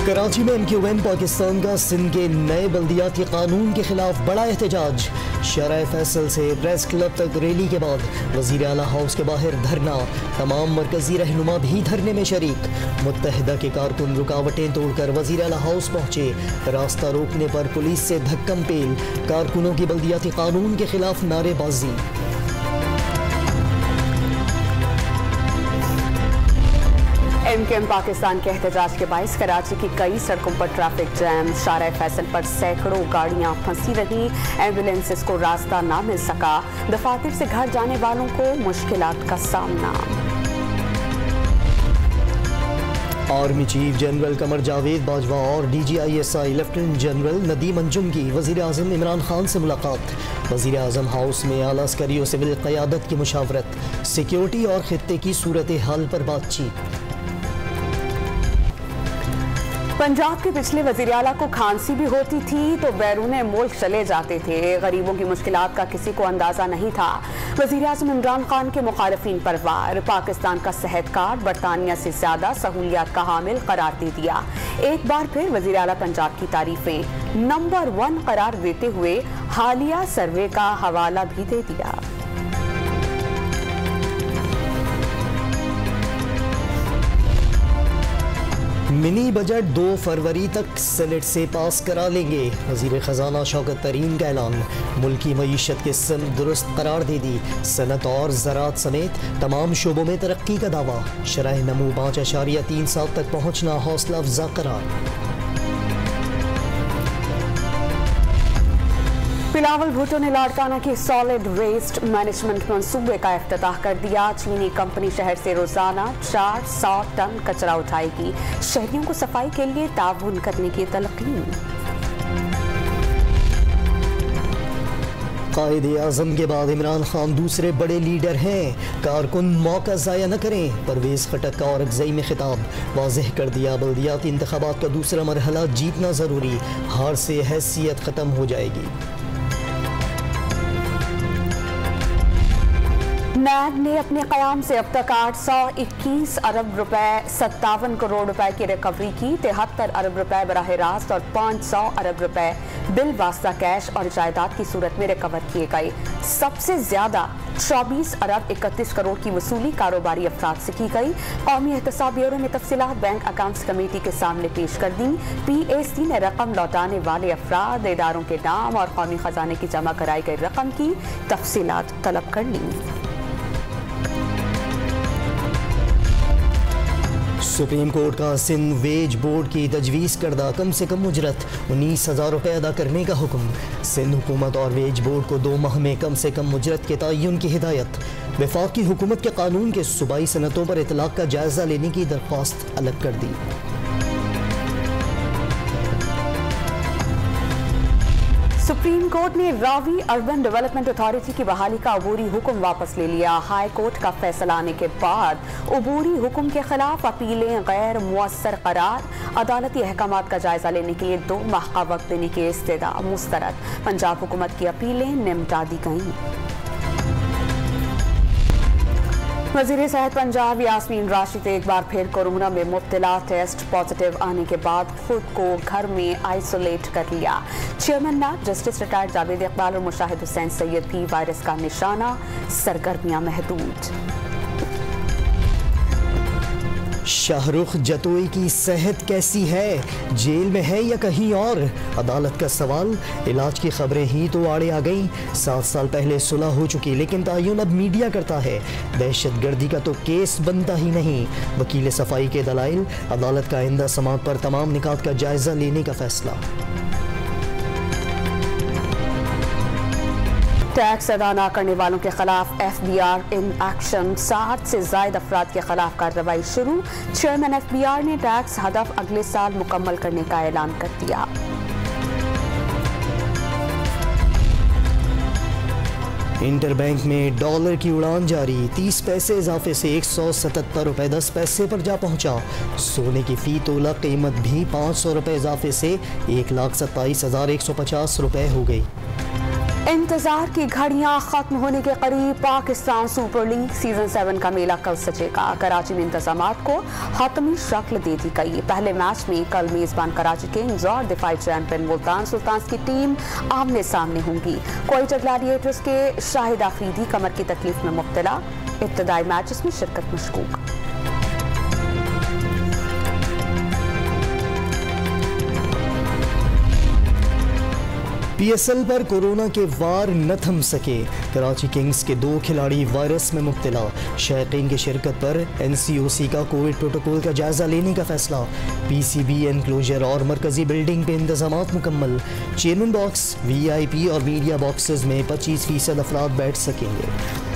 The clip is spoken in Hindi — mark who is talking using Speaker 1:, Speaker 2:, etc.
Speaker 1: कराची में MQM पाकिस्तान का सिंध के नए बल्दियाती कानून के खिलाफ बड़ा एहतजाज। शराय फैसल से प्रेस क्लब तक रैली के बाद वज़ीर आला हाउस के बाहर धरना। तमाम मरकजी रहनुमा भी धरने में शरीक। मुत्तहिदा के कारकुन रुकावटें तोड़कर वज़ीर आला हाउस पहुंचे। रास्ता रोकने पर पुलिस से धक्कम पेल। कारकुनों की बल्दियाती कानून के खिलाफ नारेबाजी।
Speaker 2: MQM पाकिस्तान के एहतजाज के बाइस कराची की कई सड़कों पर ट्रैफिक जैम। शाराय फैसल पर सैकड़ों गाड़ियां फंसी रही। एम्बुलेंसेस को रास्ता ना मिल सका। दफातर से घर जाने वालों को मुश्किलात का सामना।
Speaker 1: Army chief general Qamar Javed Bajwa और DGISI lieutenant general Nadeem Anjum की वज़ीर आज़म इमरान खान से मुलाकात। वज़ीर आज़म हाउस में आला अस्करी और सिविल क़यादत की मुशावरत। सिक्योरिटी और खित्ते की सूरत हाल पर बातचीत।
Speaker 2: पंजाब के पिछले वज़ीर आला को खांसी भी होती थी तो बैरून मुल्क चले जाते थे। गरीबों की मुश्किलात का किसी को अंदाजा नहीं था। वज़ीर आज़म इमरान खान के मुखालिफिन पर वार। पाकिस्तान का सेहत कार्ड बरतानिया से ज्यादा सहूलियात का हामिल करार दे दिया। एक बार फिर वज़ीर आला पंजाब की तारीफें नंबर 1 करार देते हुए हालिया सर्वे का हवाला भी दे दिया।
Speaker 1: मिनी बजट 2 फरवरी तक सेनेट से पास करा लेंगे। वज़ीर ख़जाना शौकत तरीन का ऐलान। मुल्की मईशत के सिम दुरुस्त करार दे दी। सनत और ज़राअत समेत तमाम शोबों में तरक्की का दावा। शरह नमू 5.3 तक पहुँचना हौसला अफजा करार।
Speaker 2: बिलावल भुट्टो ने लाड़काना के सॉलिड वेस्ट मैनेजमेंट मंसूबे का इफ्तिताह कर दिया। चीनी कंपनी शहर से रोजाना 400 टन कचरा उठाएगी। शहरियों को सफाई के लिए ताउन करने की तलकीन।
Speaker 1: कायदे आज़म के बाद इमरान खान दूसरे बड़े लीडर हैं। कारकुन मौका ज़ाया न करें। परवेज़ खटक का औरकज़ई में खिताब। वाज़ेह कर दिया बल्दियाती इंतखाबात का दूसरा मरहला जीतना ज़रूरी। हार से हैसियत ख़त्म हो जाएगी।
Speaker 2: नैब ने अपने क़याम से अब तक 821 अरब रुपए 57 करोड़ रुपए की रिकवरी की। 73 अरब रुपए बराह रास्त और 500 अरब रुपए बिल वास्ता कैश और जायदाद की सूरत में रिकवर किए गए। सबसे ज्यादा 24 अरब 31 करोड़ की वसूली कारोबारी अफराद से की गई। कौमी एहतसाब ब्यूरो ने तफसीलात बैंक अकाउंट्स कमेटी के सामने पेश कर दी। PAC ने रकम लौटाने वाले अफराद, इदारों के नाम और कौमी खजाने की जमा कराई गई रकम की तफसीलात तलब कर ली।
Speaker 1: सुप्रीम कोर्ट का सिंध वेज बोर्ड की तजवीज़ करदा कम से कम उजरत 19,000 रुपये अदा करने का हुक्म। सिंध हुकूमत और वेज बोर्ड को 2 माह में कम से कम उजरत के तयन की हिदायत। वफाकी हुकूमत के कानून के सूबाई सनतों पर इतलाक का जायजा लेने की दरख्वास्त अलग कर दी।
Speaker 2: सुप्रीम कोर्ट ने रावी अर्बन डेवलपमेंट अथॉरिटी की बहाली का अबूरी हुक्म वापस ले लिया। हाई कोर्ट का फैसला आने के बाद अबूरी हुक्म के खिलाफ अपीलें गैर मुअस्सर करार। अदालती अहकामात का जायजा लेने के लिए 2 माह का वक्त देने की इस्तेदा मुस्तरद। पंजाब हुकूमत की अपीलें निमटा दी गईं। वज़ीर सेहत पंजाब यास्मीन राशिद एक बार फिर कोरोना में मुब्तला। टेस्ट पॉजिटिव आने के बाद खुद को घर में आइसोलेट कर लिया। Chairman NAB justice retired Javed Iqbal और मुशाहिद हुसैन सैयद भी वायरस का निशाना। सरगर्मियां महदूद।
Speaker 1: शाहरुख जतोई की सेहत कैसी है? जेल में है या कहीं और? अदालत का सवाल। इलाज की खबरें ही तो आड़े आ गईं। 7 साल पहले सुलह हो चुकी, लेकिन तायुन अब मीडिया करता है। दहशतगर्दी का तो केस बनता ही नहीं। वकील सफाई के दलाइल। अदालत का आइंदा समाअत पर तमाम निकात का जायजा लेने का फैसला।
Speaker 2: टैक्स अदा न करने वालों के खिलाफ FBR इन एक्शन। 60 से ज्यादा अफराद के खिलाफ कार्रवाई शुरू। चेयरमैन FBR ने टैक्स हदफ अगले साल मुकम्मल करने का ऐलान कर दिया।
Speaker 1: इंटरबैंक में डॉलर की उड़ान जारी। 30 पैसे इजाफे से 177 रुपये 10 पैसे पर जा पहुंचा। सोने की फी तोला कीमत भी 500 रुपये इजाफे से 1,27,150 रुपये हो गई।
Speaker 2: इंतजार की घड़ियां खत्म होने के करीब पाकिस्तान सुपर लीग सीजन 7 का मेला कल सजेगा। कराची में इंतजामात को हतमी शक्ल दे दी गई। पहले मैच में कल मेजबान कराची किंग्स और दिफाई चैंपियन मुल्तान सुल्तान्स की टीम आमने सामने होंगी। क्वेटा ग्लैडिएटर्स के शाहिद आफरीदी कमर की तकलीफ में मुब्तला, इब्तदाई मैचेस में शिरकत मशकूक।
Speaker 1: PSL पर कोरोना के वार न थम सके। कराची किंग्स के 2 खिलाड़ी वायरस में मुब्तला। शायकीन की शिरकत पर NCOC का कोविड प्रोटोकॉल का जायजा लेने का फैसला। PCB एनक्लोजर और मरकजी बिल्डिंग पे इंतजामात मुकम्मल। चेयरमैन बॉक्स, VIP और मीडिया बॉक्सेस में 25% अफराद बैठ सकेंगे।